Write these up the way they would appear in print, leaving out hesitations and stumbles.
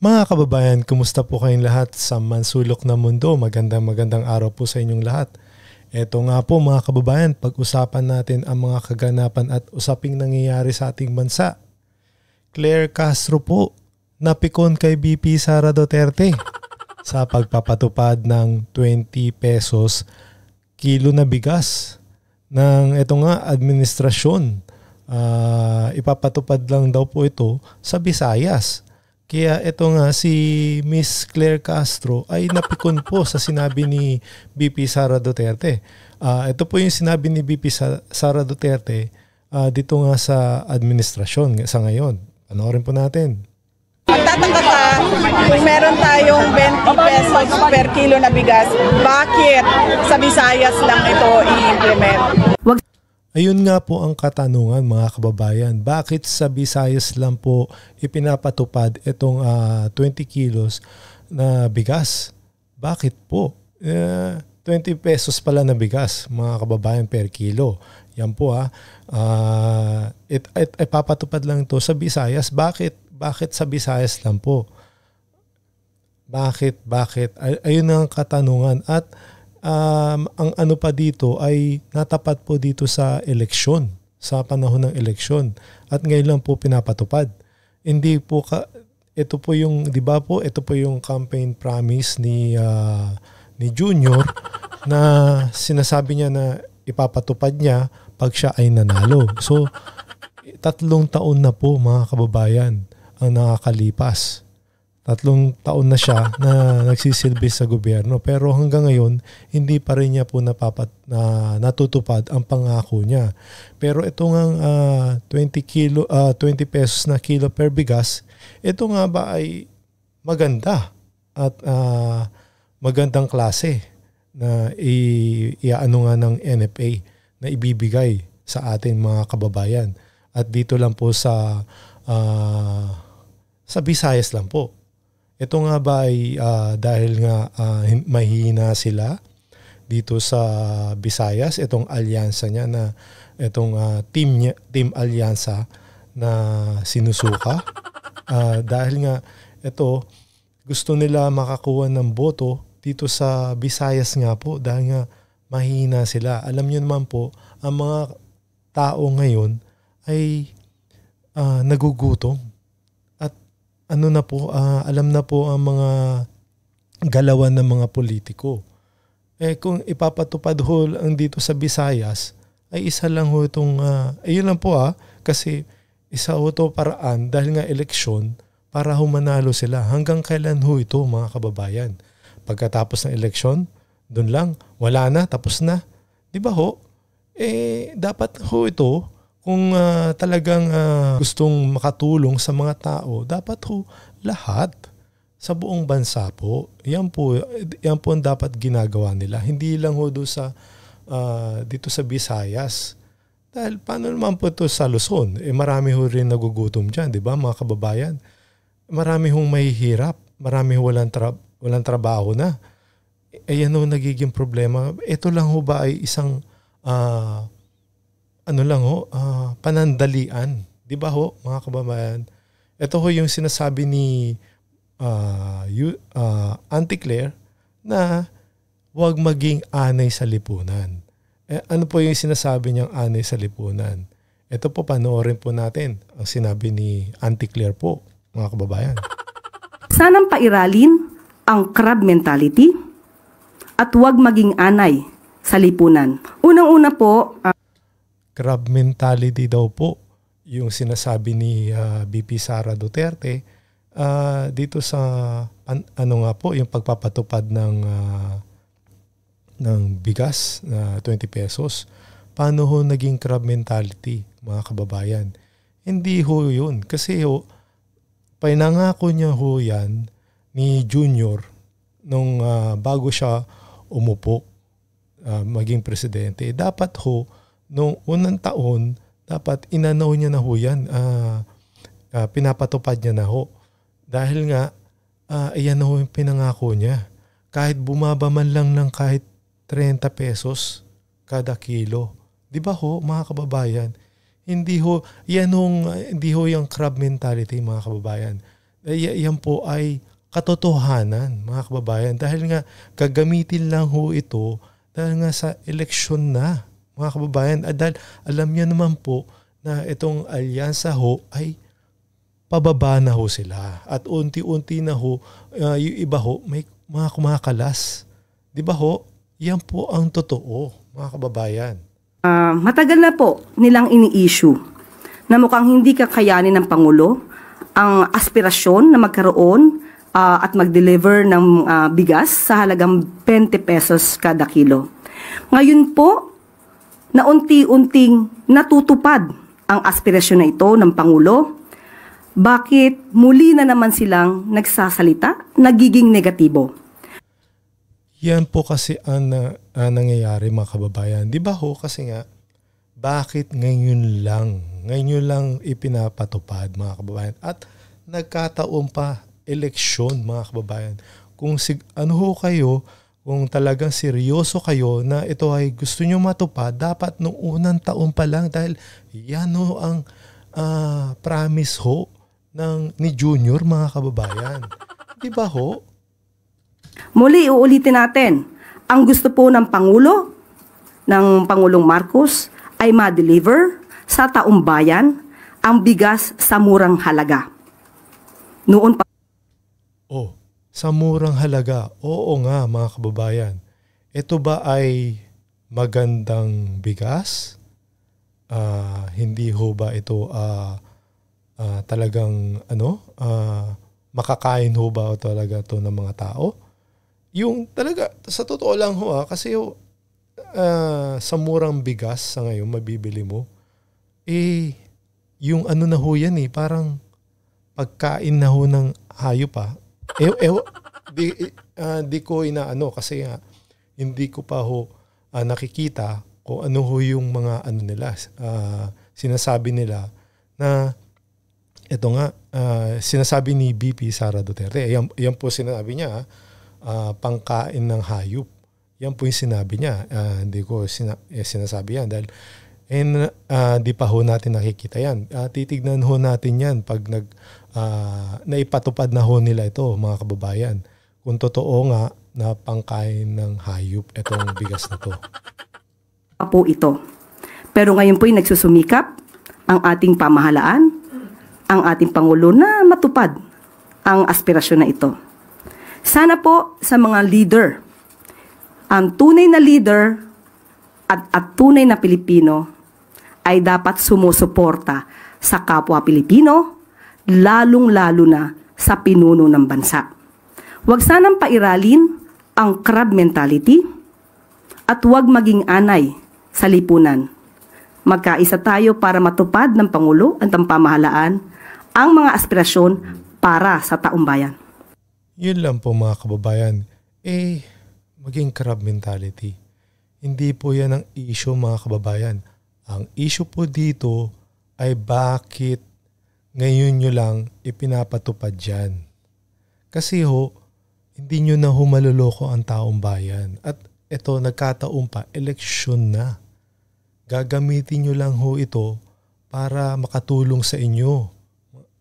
Mga kababayan, kumusta po kayong lahat sa mansulok na mundo? Magandang araw po sa inyong lahat. Ito nga po mga kababayan, pag-usapan natin ang mga kaganapan at usaping nangyayari sa ating bansa. Claire Castro po, napikon kay BP Sara Duterte sa pagpapatupad ng 20 pesos kilo na bigas ng ito nga administrasyon. Ipapatupad lang daw po ito sa Visayas. Kaya ito nga si Miss Claire Castro ay napikon po sa sinabi ni BP Sara Duterte. Ito po yung sinabi ni BP Sara Duterte dito nga sa administrasyon sa ngayon. Panoorin po natin. Magtataka ka kung meron tayong 20 pesos per kilo na bigas, bakit sa Visayas lang ito i-implement? Ayun nga po ang katanungan mga kababayan. Bakit sa Visayas lang po ipinapatupad itong 20 kilos na bigas? Bakit po? 20 pesos pala na bigas mga kababayan per kilo. Yan po ipapatupad lang ito sa Visayas. Bakit sa Visayas lang po? Bakit? Ayun ang katanungan. At ang ano pa dito ay natapat po dito sa eleksyon, sa panahon ng eleksyon. At ngayon lang po pinapatupad. Hindi po ito po yung, di ba po, ito po yung campaign promise ni Junior na sinasabi niya na ipapatupad niya pag siya ay nanalo. So 3 taon na po mga kababayan ang nakakalipas. 3 taon na siya na nagsisilbi sa gobyerno, pero hanggang ngayon hindi pa rin niya po natutupad ang pangako niya. Pero ito ngang 20 pesos na kilo per bigas, ito nga ba ay maganda at magandang klase na iaano nga ng NFA na ibibigay sa ating mga kababayan. At dito lang po sa Visayas lang po. Ito nga ba ay dahil nga mahina sila dito sa Visayas, itong alyansa niya na itong team alyansa na sinusuka. Dahil nga ito gusto nila makakuha ng boto dito sa Visayas nga po dahil nga mahina sila. Alam niyo naman po, ang mga tao ngayon ay nagugutom. Alam na po ang mga galawan ng mga politiko. Kung ipapatupad ho ang dito sa Visayas, ay isa lang ho itong, ayun lang po kasi isa ho ito paraan dahil nga eleksyon para humanalo sila. Hanggang kailan ho ito mga kababayan? Pagkatapos ng eleksyon, doon lang, wala na, tapos na. Di ba ho? Dapat ho ito, kung talagang gustong makatulong sa mga tao, dapat ho lahat sa buong bansa po. Yan po ang dapat ginagawa nila. Hindi lang ho dito sa Visayas. Dahil paano naman po ito sa Luzon? Marami ho rin nagugutom dyan, di ba mga kababayan? Marami hong mahihirap. Marami ho walang trabaho na. Yan ho nagiging problema. Ito lang ho ba ay isang panandalian. Di ba ho, mga kababayan? Ito ho yung sinasabi ni Auntie Claire na huwag maging anay sa lipunan. Ano po yung sinasabi niyang anay sa lipunan? Ito po, panoorin po natin ang sinabi ni Auntie Claire po, mga kababayan. Sanang pairalin ang crab mentality at huwag maging anay sa lipunan. Unang-una po, crab mentality daw po yung sinasabi ni BP Sara Duterte dito sa yung pagpapatupad ng bigas na 20 pesos. Paano ho naging crab mentality mga kababayan? Hindi ho yun. Kasi ho, pinangako niya ho yan ni Junior nung bago siya umupo maging presidente. Dapat ho noong unang taon, dapat inanaw niya na ho yan. Pinapatupad niya na ho. Dahil nga, ayan na ho yung pinangako niya. Kahit bumaba man lang ng kahit 30 pesos kada kilo. Di ba ho, mga kababayan? Hindi ho yung crab mentality, mga kababayan. Yan po ay katotohanan, mga kababayan. Dahil nga gagamitin lang ho ito dahil nga sa eleksyon na, mga kababayan. At dahil alam niyo naman po na itong alyansa ho ay pababa na ho sila. At unti-unti na ho, yung iba ho, may mga kumakalas. Di ba ho? Yan po ang totoo, mga kababayan. Matagal na po nilang ini-issue na mukhang hindi kakayanin ng Pangulo ang aspirasyon na magkaroon at mag-deliver ng bigas sa halagang 20 pesos kada kilo. Ngayon po, na unti-unting natutupad ang aspirasyon na ito ng Pangulo, bakit muli na naman silang nagsasalita, nagiging negatibo? Yan po kasi ang nangyayari, mga kababayan. Di ba ho? Kasi nga, bakit ngayon lang ipinapatupad, mga kababayan? At nagkataon pa eleksyon, mga kababayan. Kung ano ho kayo, kung talagang seryoso kayo na ito ay gusto nyo matupad, dapat nung unang taon pa lang dahil yan ho ang promise ho ni Junior, mga kababayan. Di ba ho? Muli, uulitin natin. Ang gusto po ng Pangulo, ng Pangulong Marcos, ay ma-deliver sa taong bayan ang bigas sa murang halaga. Noon pa. Sa murang halaga. Oo nga, mga kababayan. Ito ba ay magandang bigas? Hindi ho ba ito talagang makakain ho ba talaga to ng mga tao? Yung talaga, sa totoo lang ho kasi sa murang bigas sa ngayon mabibili mo, yung ano na ho yan parang pagkain na ho ng hayop pa. Di ko inaano kasi hindi ko pa ho nakikita kung ano ho yung mga nila, sinasabi nila na ito nga, sinasabi ni VP Sara Duterte, yan po sinabi niya, pangkain ng hayop. Yan po yung sinabi niya. Hindi ko sinasabi yan dahil di pa ho natin nakikita yan. Titignan ho natin yan pag naipatupad na ho nila ito, mga kababayan. Kung totoo nga na pangkain ng hayop itong bigas na to. Po ito. Pero ngayon po yung nagsusumikap ang ating pamahalaan, ang ating Pangulo na matupad ang aspirasyon na ito. Sana po sa mga leader, ang tunay na leader at tunay na Pilipino ay dapat sumusuporta sa kapwa Pilipino, lalong-lalo na sa pinuno ng bansa. Huwag sanang pairalin ang crab mentality at huwag maging anay sa lipunan. Magkaisa tayo para matupad ng Pangulo at ng pamahalaan ang mga aspirasyon para sa taong bayan. Yun lang po, mga kababayan. Maging crab mentality. Hindi po yan ang issue, mga kababayan. Ang issue po dito ay bakit ngayon nyo lang ipinapatupad yan. Kasi hindi nyo na maluloko ang taong bayan. At ito, nagkataon pa, eleksyon na. Gagamitin nyo lang ito para makatulong sa inyo.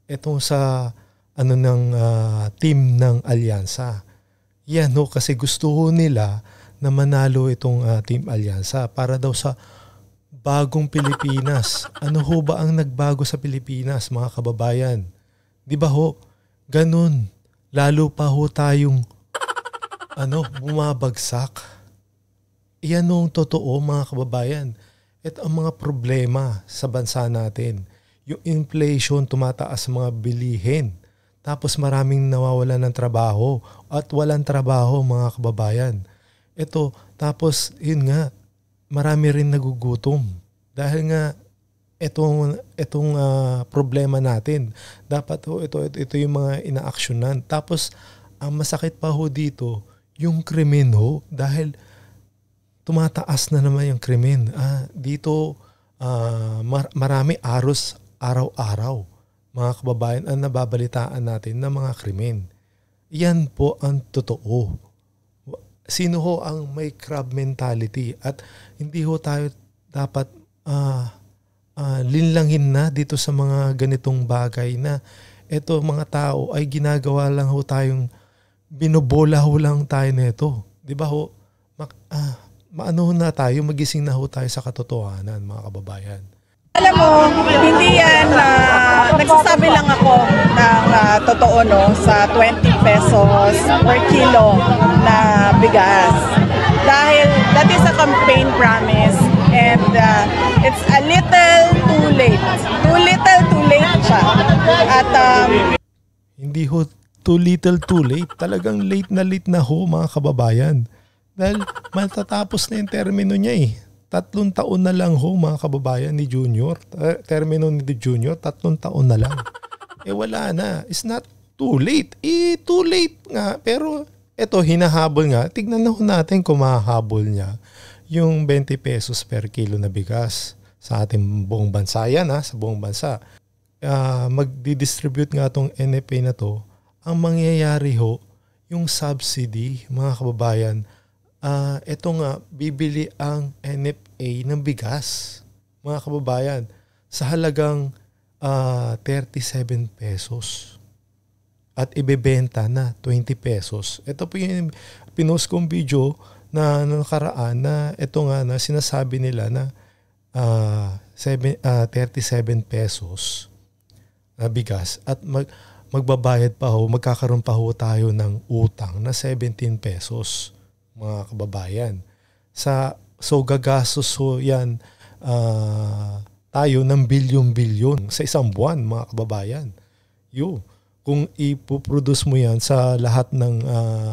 Ito sa team ng alyansa. Yan kasi gusto nila na manalo itong Team Alyansa para daw sa bagong Pilipinas. Ano ba ang nagbago sa Pilipinas, mga kababayan? Di ba ganun. Lalo pa tayong bumabagsak. Yan ang totoo, mga kababayan. At ang mga problema sa bansa natin, yung inflation, tumataas mga bilihin. Tapos maraming nawawalan ng trabaho at walang trabaho, mga kababayan. Tapos yun nga, marami rin nagugutom. Dahil nga itong problema natin. Dapat ito yung mga inaaksyonan. Tapos ang masakit pa dito, yung krimen dahil tumataas na naman yung krimen. Dito marami araw-araw. Mga kababayan, ang nababalitaan natin ng mga krimen. Yan po ang totoo. Sino ang may crab mentality? At hindi tayo dapat linlangin na dito sa mga ganitong bagay na eto mga tao ay ginagawa lang ho tayong, binobola ho lang tayo nito. Di ba ho? Maano ho na tayo, magising na ho tayo sa katotohanan, mga kababayan. Alam mo, hindi yan, nagsasabi lang ako ng totoo, no, sa 20 pesos per kilo na bigas. Dahil that is a campaign promise and it's a little too late. Too little too late siya. At hindi ho too little too late. Talagang late na ho, mga kababayan. Dahil matatapos na yung termino niya eh. 3 taon na lang ho, mga kababayan, ni Junior. Termino ni Junior, 3 taon na lang. Wala na. It's not too late. Too late nga. Pero eto, hinahabol nga. Tignan na ho natin kung mahahabol niya yung 20 pesos per kilo na bigas sa ating buong bansa. Yan sa buong bansa. Magdi-distribute nga tong NFA na to. Ang mangyayari ho, yung subsidy, mga kababayan, ito nga, bibili ang NFA ng bigas, mga kababayan, sa halagang 37 pesos. At ibebenta na 20 pesos. Ito po yung pinost kong video na nakaraan na ito nga na sinasabi nila na 37 pesos na bigas at magbabayad pa ho, magkakaroon pa ho tayo ng utang na 17 pesos. Mga kababayan. So gagastos ho yan tayo ng bilyon-bilyon sa isang buwan, mga kababayan. Kung ipoproduce mo yan sa lahat ng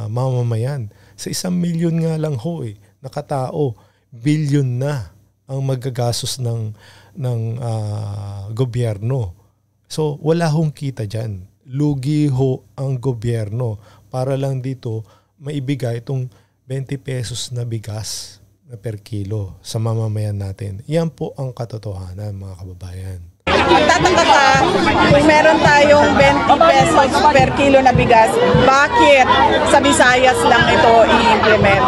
mamamayan, sa 1 milyon nga lang ho na katao, bilyon na ang magagastos ng gobyerno. So wala hong kita dyan. Lugi ho ang gobyerno para lang dito maibigay itong 20 pesos na bigas na per kilo sa mamamayan natin. Yan po ang katotohanan, mga kababayan. Magtataka ka kung meron tayong 20 pesos per kilo na bigas, bakit sa Visayas lang ito i-implement?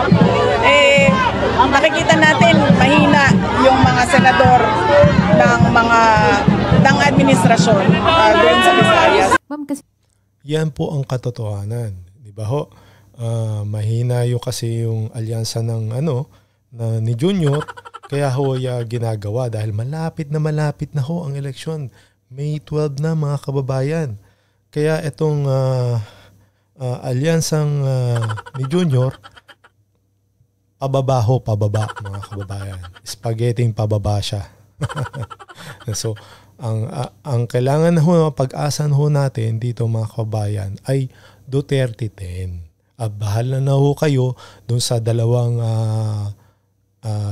Nakikita natin mahina yung mga senador ng administrasyon doon sa Visayas. Yan po ang katotohanan. Di ba ho? Mahina yung kasi yung alyansa ng ni Junior, kaya ho ginagawa dahil malapit na ho ang eleksyon. May 12 na, mga kababayan. Kaya itong alyansang ni Junior, pababa, mga kababayan. Spaghetti pababa siya. So, ang kailangan ho, pag-asan ho natin dito, mga kababayan, ay Duterte 10. Bahala na ho kayo doon sa 2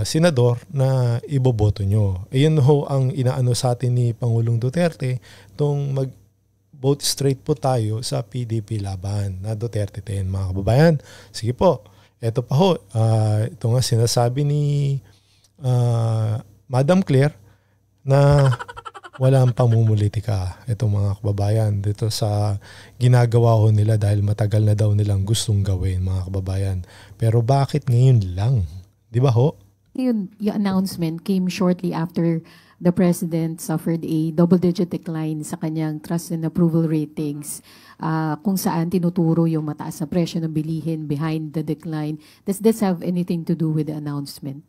senador na iboboto nyo. Iyon ho ang inaano sa atin ni Pangulong Duterte, itong mag-vote straight po tayo sa PDP laban na Duterte 10, mga kababayan. Sige po, ito pa ho, ito nga sinasabi ni Madam Claire na walang pamumulitika itong mga kababayan dito sa ginagawa ho nila dahil matagal na daw nilang gustong gawin, mga kababayan. Pero bakit ngayon lang? Di ba ho? Yung announcement came shortly after the President suffered a double-digit decline sa kanyang trust and approval ratings, kung saan tinuturo yung mataas na presyo ng bilihin behind the decline. Does this have anything to do with the announcement?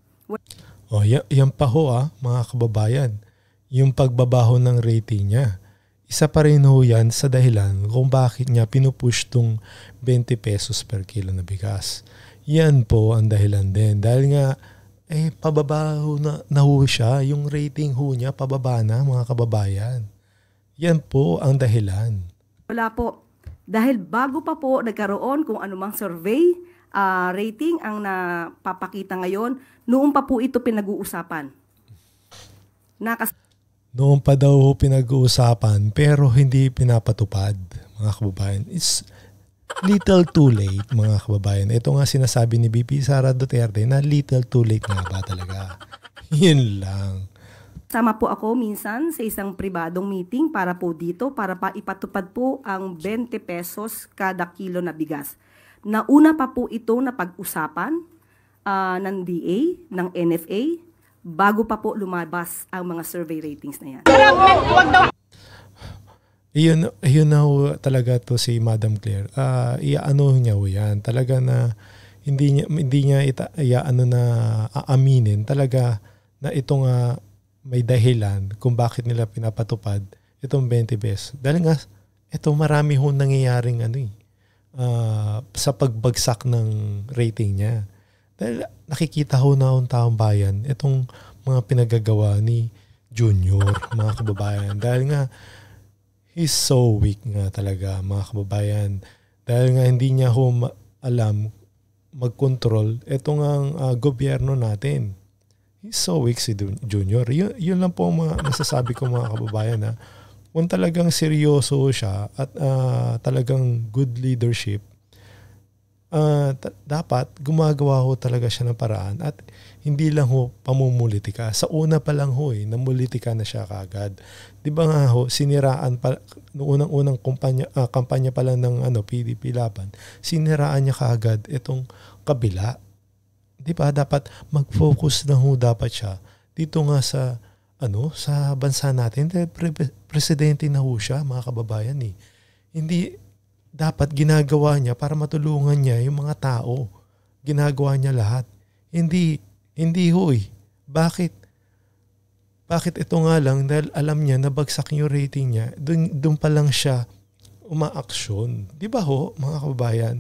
Yan pa ho mga kababayan. Yung pagbabaho ng rating niya. Isa pa rin ho yan sa dahilan kung bakit niya pinupush tong 20 pesos per kilo na bigas. Yan po ang dahilan din. Dahil nga, pababaho na ho siya. Yung rating ho niya, pababa na, mga kababayan. Yan po ang dahilan. Wala po. Dahil bago pa po nagkaroon kung anumang survey, rating ang napapakita ngayon, noon pa po ito pinag-uusapan. Noon pa daw pinag-uusapan pero hindi pinapatupad, mga kababayan. It's little too late, mga kababayan. Ito nga sinasabi ni BP Sara Duterte na little too late nga ba talaga. Yun lang. Sama po ako minsan sa isang pribadong meeting para po dito, para pa ipatupad po ang 20 pesos kada kilo na bigas. Nauna pa po ito na pag-usapan ng DA, ng NFA, bago pa po lumabas ang mga survey ratings na yan. Yun na ho talaga to si Madam Claire. Iaano niya ho yan. Talaga na hindi niya na aaminin talaga na ito nga may dahilan kung bakit nila pinapatupad itong 20 pesos. Dahil nga ito marami ho nangyayaring sa pagbagsak ng rating niya. Dahil nakikita ho na ang taong bayan itong mga pinagagawa ni Junior, mga kababayan. Dahil nga he's so weak nga talaga, mga kababayan. Dahil nga hindi niya ho alam mag-control itong gobyerno natin. He's so weak si Junior. Yun lang po ang mga masasabi ko, mga kababayan, na kung talagang seryoso siya at talagang good leadership, dapat gumagawa ho talaga siya ng paraan at hindi lang ho pamumulitika. Sa una pa lang ho namulitika na siya kagad. Di ba nga ho, siniraan pa, noong unang kampanya pa lang ng PDP Laban, siniraan niya kagad itong kabila. Di ba dapat mag-focus na ho dapat siya dito nga sa sa bansa natin. Presidente na ho siya, mga kababayan eh. Hindi dapat ginagawa niya para matulungan niya yung mga tao. Ginagawa niya lahat. Hindi ho eh. Bakit ito nga lang dahil alam niya na bagsak yung rating niya, doon pa lang siya umaaksyon. Di ba ho, mga kababayan?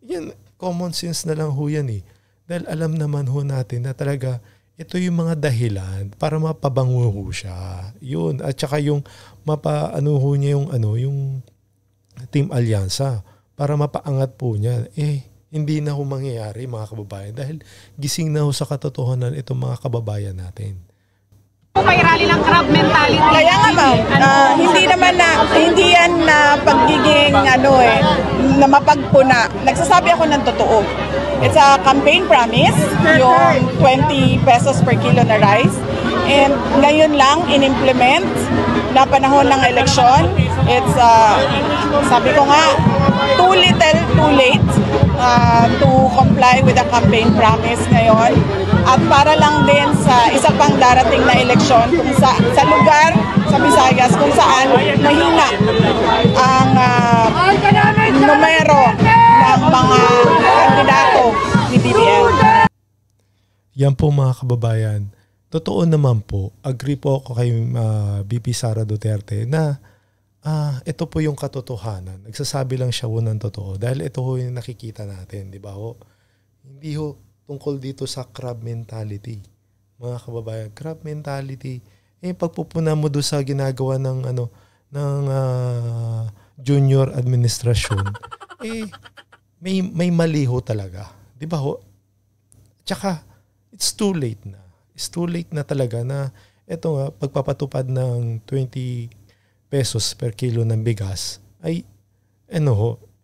Yan, common sense na lang ho yan eh. Dahil alam naman ho natin na talaga ito yung mga dahilan para mapabango ho siya. Yun. At saka yung ho niya yung Team Alyansa para mapaangat po niya. Hindi na ho mangyayari, mga kababayan, dahil gising na ho sa katotohanan itong mga kababayan natin. May rally ng crab mentality. Kaya nga ma'am, hindi yan na pagiging na mapagpuna. Nagsasabi ako ng totoo. It's a campaign promise, yung 20 pesos per kilo na rice. And ngayon lang in-implement na panahon ng eleksyon. It's, sabi ko nga, too little, too late to comply with the campaign promise ngayon. At para lang din sa isa pang darating na eleksyon kung sa lugar sa Visayas kung saan mahina ang numero ng mga kandidato ni BBM. Yan po, mga kababayan. Totoo naman po, agree po ako kay VP Sara Duterte na ito po yung katotohanan. Nagsasabi lang siya ng totoo dahil ito ho yung nakikita natin, di ba ho? Hindi ho tungkol dito sa crab mentality. Mga kababayan, crab mentality, pagpupuna mo doon sa ginagawa ng junior administrasyon, may mali ho talaga. Di ba ho? Tsaka, it's too late na. It's too late na talaga na ito nga, pagpapatupad ng 20 pesos per kilo ng bigas ay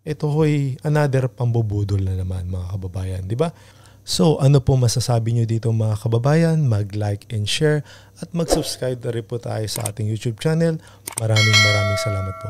ito ho'y another pambubudol na naman, mga kababayan, di ba? So, ano po masasabi nyo dito, mga kababayan? Mag-like and share at mag-subscribe na rin po tayo sa ating YouTube channel. Maraming salamat po.